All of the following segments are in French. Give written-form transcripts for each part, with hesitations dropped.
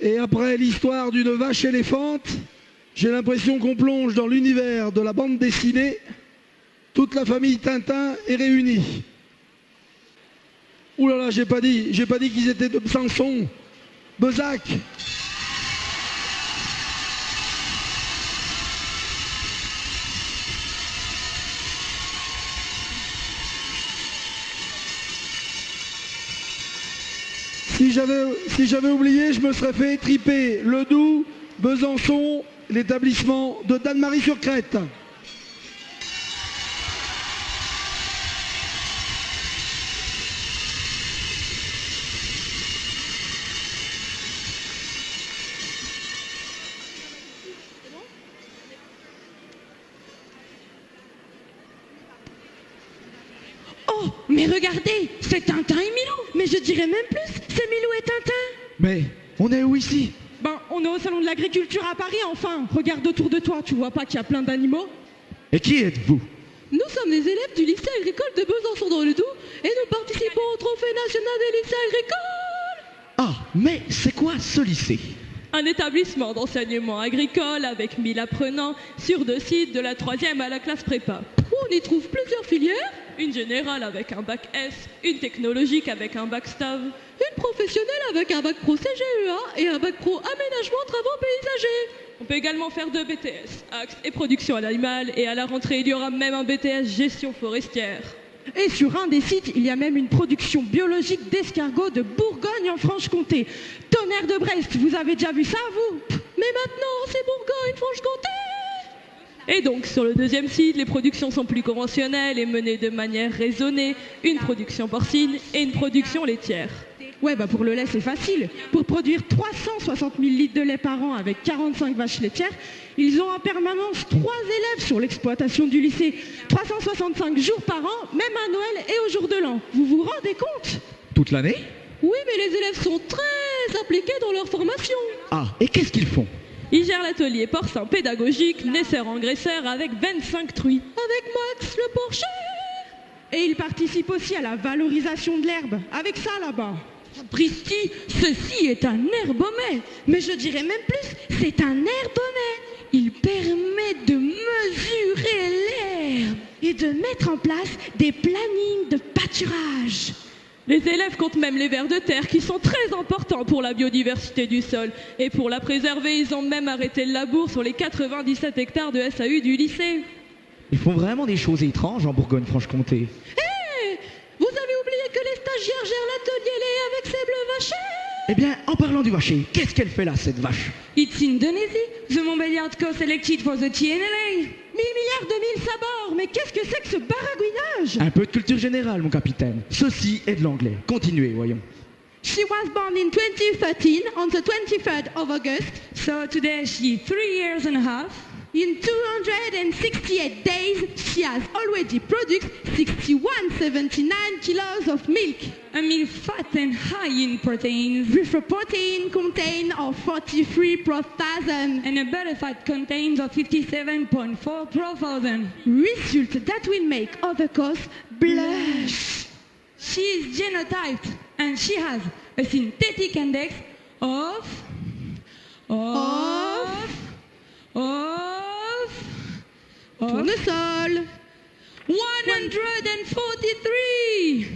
Et après l'histoire d'une vache éléphante, j'ai l'impression qu'on plonge dans l'univers de la bande dessinée. Toute la famille Tintin est réunie. Ouh là là, j'ai pas dit qu'ils étaient de Besançon, Bezac. Si j'avais oublié, je me serais fait triper le Doubs, Besançon, l'établissement de Danemarie-sur-Crète. Oh, mais regardez, c'est Tintin et Milou. Mais je dirais même plus, c'est Milou et Tintin. Mais on est où ici? Ben, on est au salon de l'agriculture à Paris, enfin. Regarde autour de toi, tu vois pas qu'il y a plein d'animaux? Et qui êtes-vous? Nous sommes les élèves du lycée agricole de Besançon dans le Doubs et nous participons au trophée national des lycées agricoles. Ah, mais c'est quoi ce lycée? Un établissement d'enseignement agricole avec 1000 apprenants sur 2 sites de la 3e à la classe prépa. On y trouve plusieurs filières. Une générale avec un bac S, une technologique avec un bac STAV, une professionnelle avec un bac pro CGEA et un bac pro aménagement travaux paysagers. On peut également faire 2 BTS, axe et production animale, et à la rentrée il y aura même un BTS gestion forestière. Et sur un des sites, il y a même une production biologique d'escargots de Bourgogne en Franche-Comté. Tonnerre de Brest, vous avez déjà vu ça vous? Mais maintenant c'est Bourgogne-Franche-Comté. Et donc, sur le 2e site, les productions sont plus conventionnelles et menées de manière raisonnée. Une production porcine et une production laitière. Ouais, bah pour le lait, c'est facile. Pour produire 360 000 litres de lait par an avec 45 vaches laitières, ils ont en permanence 3 élèves sur l'exploitation du lycée. 365 jours par an, même à Noël et au jour de l'an. Vous vous rendez compte? Toute l'année? Oui, mais les élèves sont très impliqués dans leur formation. Ah, et qu'est-ce qu'ils font? Il gère l'atelier porcin pédagogique, naisseur-engraisseur avec 25 truies. Avec Max le porcher. Et il participe aussi à la valorisation de l'herbe, avec ça là-bas. Sapristi, ceci est un herbomètre. Mais je dirais même plus, c'est un herbomètre. Il permet de mesurer l'herbe et de mettre en place des plannings de pâturage. Les élèves comptent même les vers de terre qui sont très importants pour la biodiversité du sol. Et pour la préserver, ils ont même arrêté le labour sur les 97 hectares de SAU du lycée. Ils font vraiment des choses étranges en Bourgogne-Franche-Comté. Hé, vous avez oublié que les stagiaires gèrent l'atelier lait avec ces bleus vachers? Eh bien, en parlant du vacher, qu'est-ce qu'elle fait là, cette vache? It's Indonesia, the Montbéliard co-selected for the TNLA. 1000 milliards de 1000 sabords, mais qu'est-ce que c'est que ce baragouinage? Un peu de culture générale, mon capitaine. Ceci est de l'anglais. Continuez, voyons. She was born in 2013 on the 23rd of August. So today she's 3 years and a half. In 268 days, she has already produced 6179 kilos of milk. A milk fat and high in proteins. With a protein content of 43,000 and a butter fat contains of 57,4,000. Result that will make other cows blush. She is genotyped and she has a synthetic index of Tournesol 143.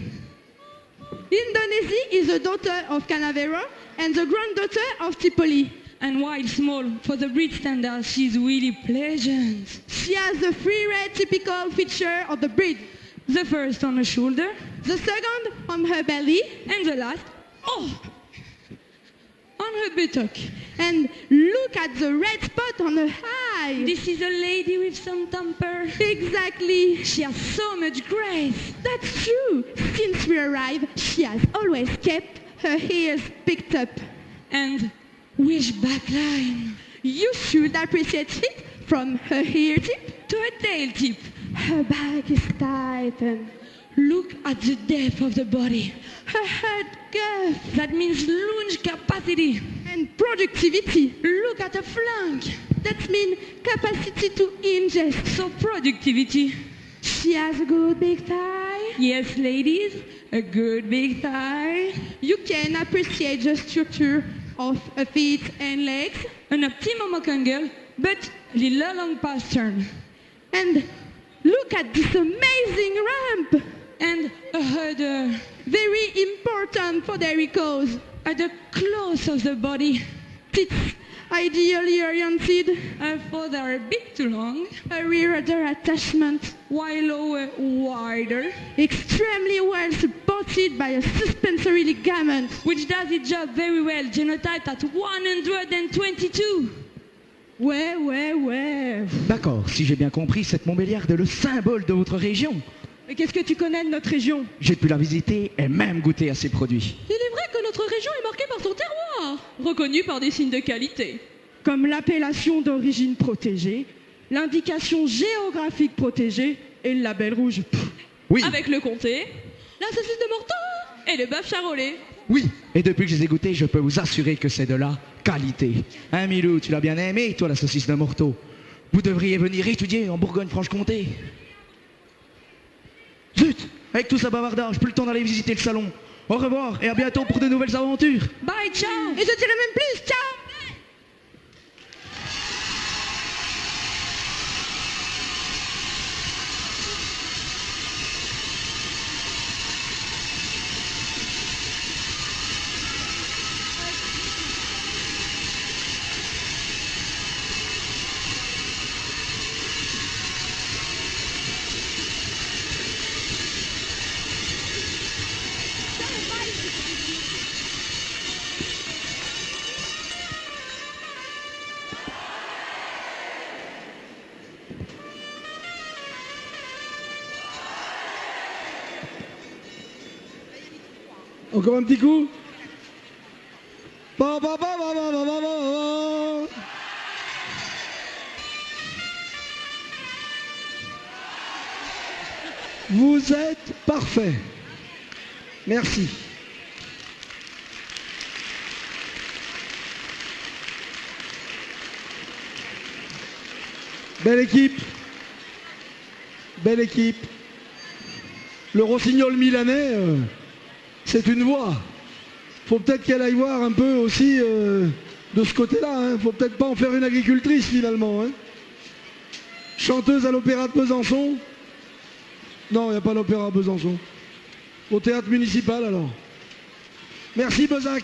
Indonesia is the daughter of Canavera and the granddaughter of Tripoli. And while small, for the breed standard, she's really pleasant. She has the 3 red typical feature of the breed. The first on her shoulder, the second on her belly, and the last, on her buttock. And look at the red spot on her eye. This is a lady with some temper. Exactly. She has so much grace. That's true. Since we arrived, she has always kept her ears picked up. And which backline? You should appreciate it from her ear tip to her tail tip. Her back is tight and look at the depth of the body. Her head girth. That means lunge capacity. And productivity. Look at her flank. That means capacity to ingest. So productivity. She has a good big thigh. Yes, ladies, a good big thigh. You can appreciate the structure of feet and legs. Un petit momokangle, but lilla long pastern. And look at this amazing ramp! And a header Very important for dairy cows. at the close of the body. Tits ideally oriented, For they are a bit too long, a rear udder attachment, while lower wider, extremely well supported by a suspensory ligament. which does its job very well, genotyped at 122. Ouais. D'accord, si j'ai bien compris, cette Montbéliarde est le symbole de votre région. Mais qu'est-ce que tu connais de notre région? J'ai pu la visiter et même goûter à ses produits. Il est vrai que notre région est marquée par son terroir, reconnu par des signes de qualité. Comme l'appellation d'origine protégée, l'indication géographique protégée et le label rouge. Oui, Avec le comté, la saucisse de Morteau et le bœuf charolais. oui. Et depuis que je les ai goûtés, je peux vous assurer que c'est de la qualité. Hein, Milou, tu l'as bien aimé, toi, la saucisse de Morteau? Vous devriez venir étudier en Bourgogne-Franche-Comté. Zut! Avec tout ce bavardage, plus le temps d'aller visiter le salon. Au revoir et à bientôt pour de nouvelles aventures. Bye, ciao. Et je dirais même plus, ciao! Encore un petit coup. Ba, ba, ba, ba, ba, ba, ba, ba. Vous êtes parfait. Merci. Belle équipe. Belle équipe. Le Rossignol milanais, c'est une voix. Faut peut-être qu'elle aille voir un peu aussi de ce côté-là. Hein. Faut peut-être pas en faire une agricultrice finalement. Hein. Chanteuse à l'Opéra de Besançon. Non, il n'y a pas l'Opéra à Besançon. Au théâtre municipal alors. Merci Bezac.